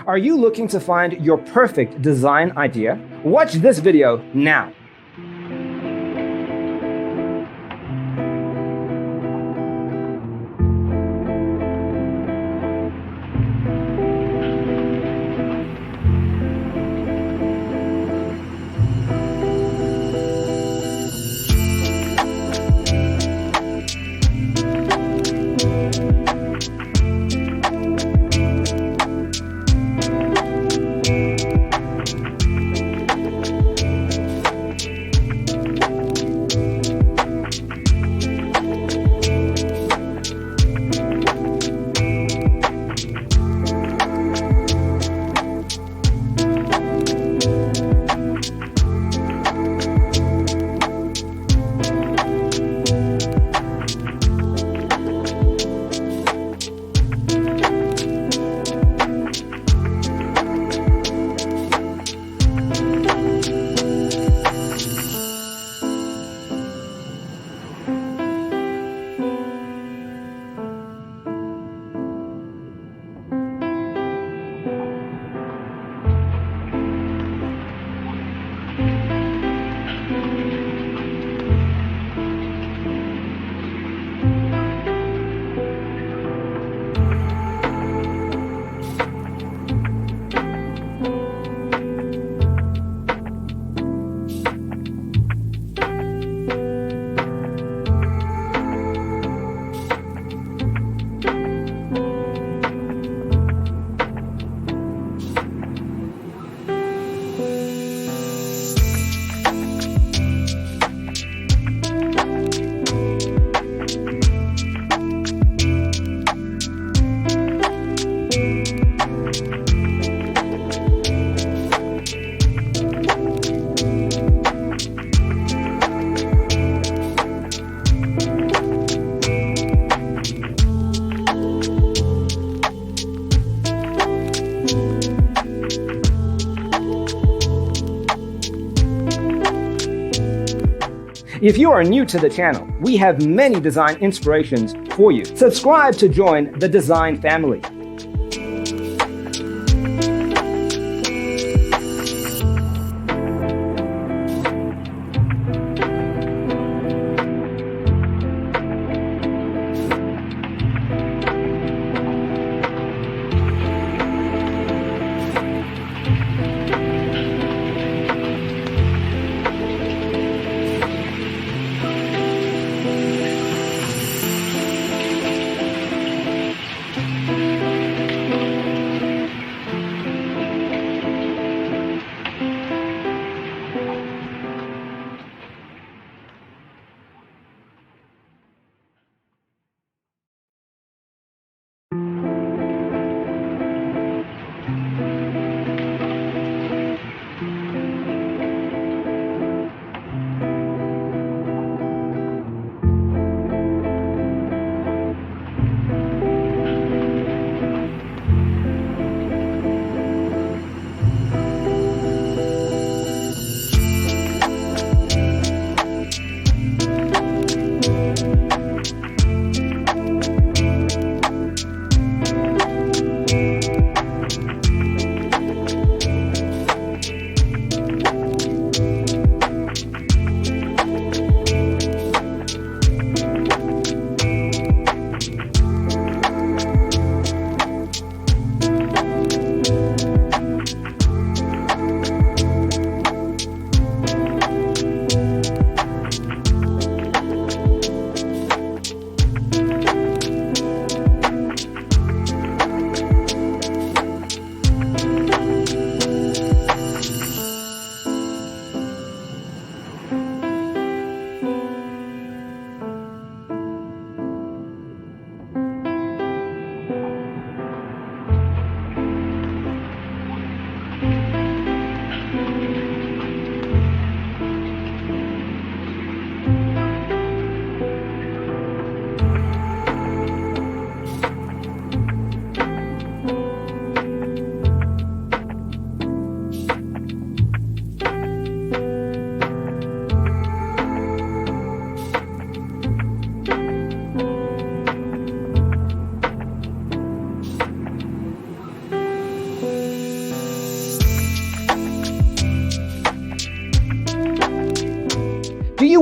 Are you looking to find your perfect design idea? Watch this video now. If you are new to the channel, we have many design inspirations for you. Subscribe to join the design family.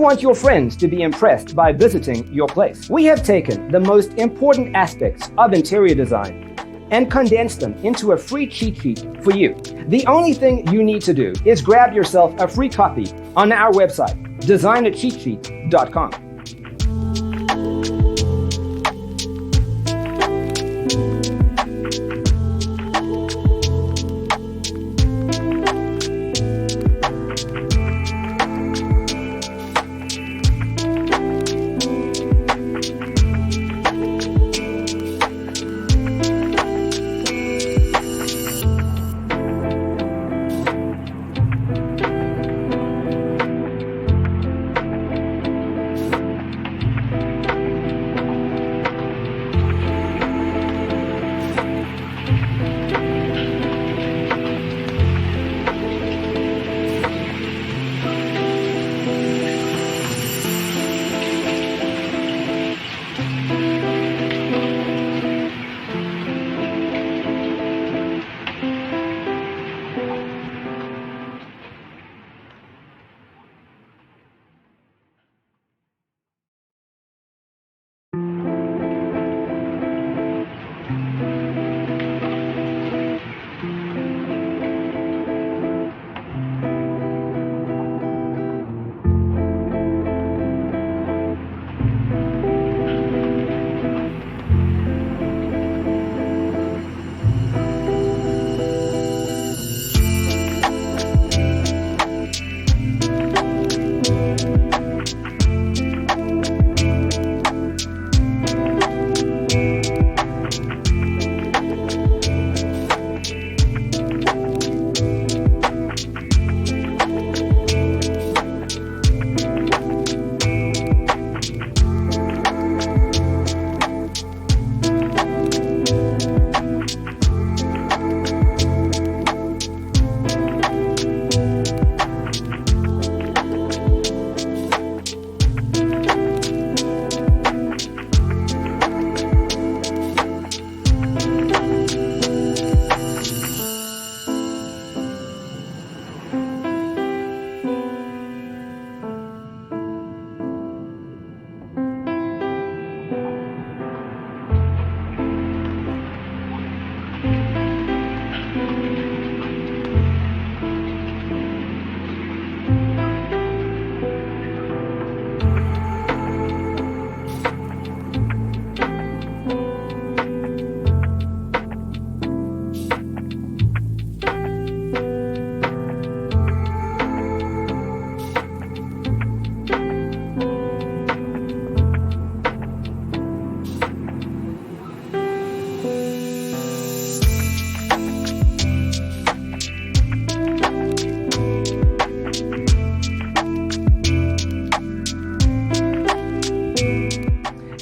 want your friends to be impressed by visiting your place. We have taken the most important aspects of interior design and condensed them into a free cheat sheet for you. The only thing you need to do is grab yourself a free copy on our website, designercheatsheet.com.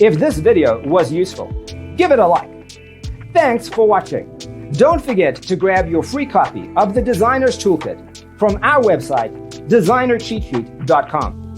If this video was useful, give it a like. Thanks for watching. Don't forget to grab your free copy of the Designer's Toolkit from our website, designercheatsheet.com.